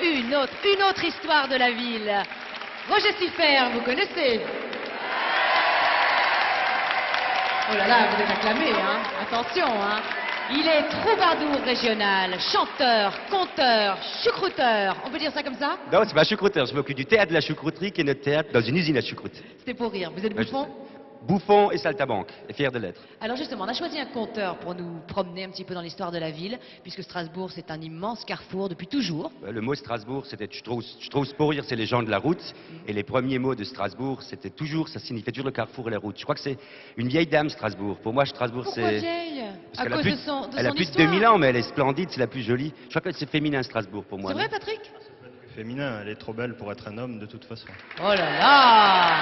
une autre histoire de la ville. Roger Siffert, vous connaissez? Oh là là, vous êtes acclamé, hein? Attention, hein? Il est troubadour régional, chanteur, conteur, choucrouteur. On peut dire ça comme ça? Non, c'est pas choucrouteur. Je m'occupe du théâtre de la choucrouterie, qui est notre théâtre dans une usine à choucroute. C'était pour rire. Vous êtes bouffon? Bouffon et saltabanque, et fier de l'être. Alors justement, on a choisi un conteur pour nous promener un petit peu dans l'histoire de la ville, puisque Strasbourg, c'est un immense carrefour depuis toujours. Le mot Strasbourg, c'était Strauss-Pourrir, c'est les gens de la route. Et les premiers mots de Strasbourg, c'était toujours, ça signifiait toujours le carrefour et la route. Je crois que c'est une vieille dame, Strasbourg. Pour moi, Strasbourg, Pourquoi c'est... vieille? Parce À qu'elle cause a de son elle a plus de histoire. 2000 ans, mais elle est splendide, c'est la plus jolie. Je crois que c'est féminin, Strasbourg, pour moi. C'est vrai, Patrick? Féminin, elle est trop belle pour être un homme de toute façon. Oh là là!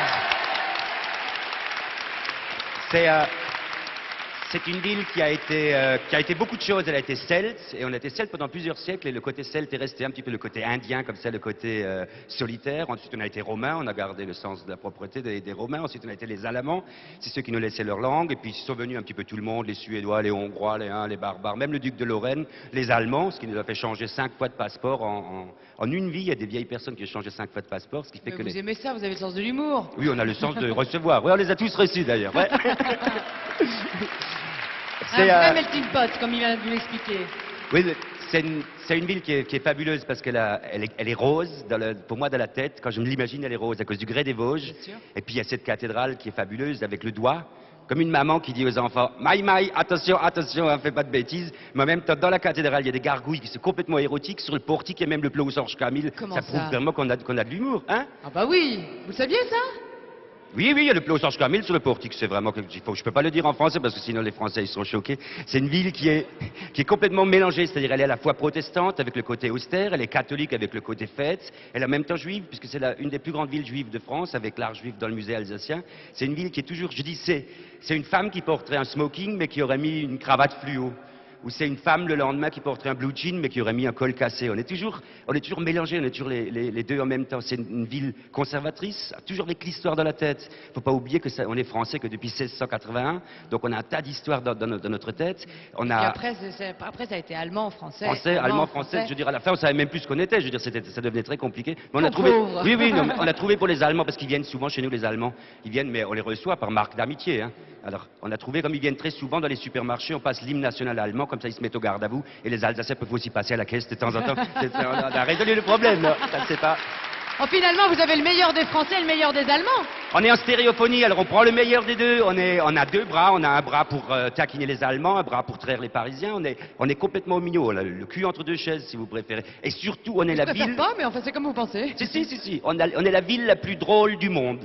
C'est une ville qui a été beaucoup de choses. Elle a été celte, et on a été celte pendant plusieurs siècles, et le côté celte est resté un petit peu le côté indien, comme ça, le côté solitaire. Ensuite, on a été romain, on a gardé le sens de la propreté des Romains. Ensuite, on a été les Allemands, c'est ceux qui nous laissaient leur langue, et puis ils sont venus un petit peu tout le monde, les Suédois, les Hongrois, les Huns, les barbares, même le duc de Lorraine, les Allemands, ce qui nous a fait changer 5 fois de passeport en une vie. Il y a des vieilles personnes qui ont changé 5 fois de passeport, ce qui fait Mais que vous aimez ça, vous avez le sens de l'humour. Oui, on a le sens de recevoir. Oui, on les a tous reçus, d'ailleurs. Ouais. Un vrai melting pot, comme il vient de vous l'expliquer. Oui, c'est une ville qui est fabuleuse parce qu'elle elle est rose, pour moi, dans la tête. Quand je me l'imagine, elle est rose à cause du grès des Vosges. Et puis, il y a cette cathédrale qui est fabuleuse avec le doigt. Comme une maman qui dit aux enfants, Maï, Maï, attention, attention, hein, fais pas de bêtises. Mais en même temps, dans la cathédrale, il y a des gargouilles qui sont complètement érotiques. Sur le portique, il y a même le Plauce Orge Camille. Comment ça ça prouve vraiment qu'on a de l'humour, hein? Ah bah oui, vous le saviez ça? Oui, il y a le Plauce Orge Camille sur le portique. C'est vraiment quelque chose. Je peux pas le dire en français parce que sinon les Français ils sont choqués. C'est une ville qui est complètement mélangée. C'est-à-dire elle est à la fois protestante avec le côté austère, elle est catholique avec le côté fête, elle est en même temps juive puisque c'est une des plus grandes villes juives de France avec l'art juif dans le musée alsacien. C'est une ville qui est toujours, je dis, c'est une femme qui porterait un smoking mais qui aurait mis une cravate fluo. Ou c'est une femme le lendemain qui porterait un blue jean mais qui aurait mis un col cassé. On est toujours mélangés, on est toujours les deux en même temps. C'est une ville conservatrice, toujours avec l'histoire dans la tête. Faut pas oublier que on est français que depuis 1681, donc on a un tas d'histoires dans notre tête. Et après, ça a été allemand, français. Allemand, français. Je veux dire, à la fin, on savait même plus ce qu'on était. Je veux dire, ça devenait très compliqué. Mais on a trouvé. Oui, non, on a trouvé pour les Allemands parce qu'ils viennent souvent chez nous, les Allemands. Ils viennent, mais on les reçoit par marque d'amitié. Hein. Alors, on a trouvé comme ils viennent très souvent dans les supermarchés, on passe l'hymne national allemand, comme ça ils se mettent au garde à vous, et les Alsaciens peuvent aussi passer à la caisse de temps en temps. On a résolu le problème, là. Ça ne sait pas. Oh, finalement, vous avez le meilleur des Français et le meilleur des Allemands. On est en stéréophonie, alors on prend le meilleur des deux. On a deux bras, on a un bras pour taquiner les Allemands, un bras pour traire les Parisiens. On est complètement au milieu, on a le cul entre deux chaises, si vous préférez. Et surtout, on est la ville... pas, mais enfin, c'est comme vous pensez. Si. On est la ville la plus drôle du monde.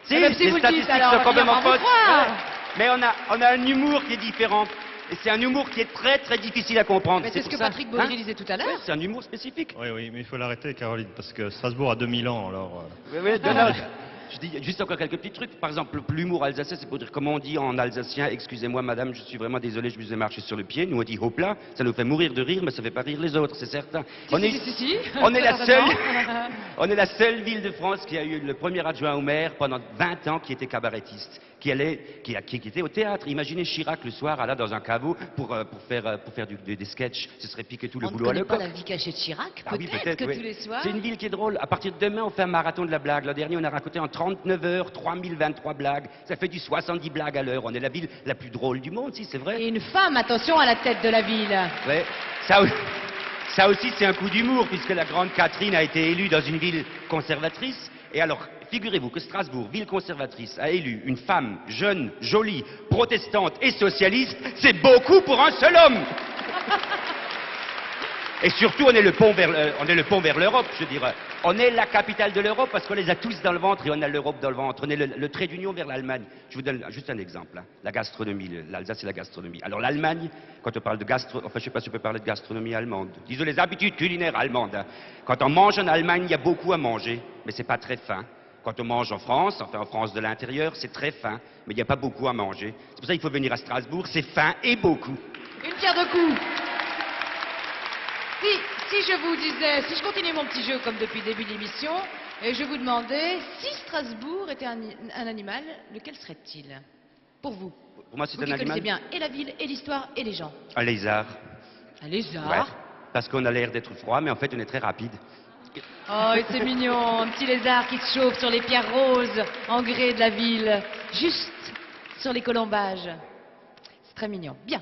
Si, les statistiques sont quand même en faute. Mais on a un humour qui est différent. Et c'est un humour qui est très très difficile à comprendre. Mais c'est ce que Patrick Baudry disait tout à l'heure. Oui, c'est un humour spécifique. Oui, mais il faut l'arrêter, Caroline, parce que Strasbourg a 2000 ans, alors... Oui, je dis juste encore quelques petits trucs. Par exemple, l'humour alsacien, c'est pour dire comment on dit en alsacien, excusez-moi madame, je suis vraiment désolé, je vous ai marché sur le pied. Nous on dit hop là, ça nous fait mourir de rire, mais ça fait pas rire les autres, c'est certain. On est la seule ville de France qui a eu le premier adjoint au maire pendant 20 ans qui était cabarettiste, qui était au théâtre. Imaginez Chirac le soir, là dans un caveau pour faire des sketchs. Ce serait piquer tout le boulot à On ne l'époque. connaît pas la vie cachée de Chirac, peut-être que tous les soirs. C'est une ville qui est drôle. À partir de demain, on fait un marathon de la blague. L'an dernier, on a raconté en 39 heures 3023 blagues. Ça fait du 70 blagues à l'heure. On est la ville la plus drôle du monde, si c'est vrai. Et une femme, attention, à la tête de la ville. Ouais. Ça aussi, c'est un coup d'humour, puisque la grande Catherine a été élue dans une ville conservatrice. Et alors, figurez-vous que Strasbourg, ville conservatrice, a élu une femme jeune, jolie, protestante et socialiste. C'est beaucoup pour un seul homme. Et surtout, on est le pont vers l'Europe, je dirais. On est la capitale de l'Europe parce qu'on les a tous dans le ventre et on a l'Europe dans le ventre. On est le trait d'union vers l'Allemagne. Je vous donne juste un exemple. Hein. La gastronomie, l'Alsace, c'est la gastronomie. Alors l'Allemagne, quand on parle de gastronomie, enfin je sais pas si on peut parler de gastronomie allemande. Disons les habitudes culinaires allemandes. Hein. Quand on mange en Allemagne, il y a beaucoup à manger, mais c'est pas très fin. Quand on mange en France, enfin en France de l'intérieur, c'est très fin, mais il n'y a pas beaucoup à manger. C'est pour ça qu'il faut venir à Strasbourg, c'est fin et beaucoup. Une pierre de coups. Si je vous disais, si je continuais mon petit jeu comme depuis le début de l'émission, et je vous demandais, si Strasbourg était un animal, lequel serait-il? Pour vous. Pour moi, c'est vous un qui animal. connaissez bien et la ville, et l'histoire, et les gens. Un lézard. Un lézard? Ouais. parce qu'on a l'air d'être froid, mais en fait, on est très rapide. Oh, et c'est mignon, un petit lézard qui se chauffe sur les pierres roses en grès de la ville, juste sur les colombages. C'est très mignon. Bien.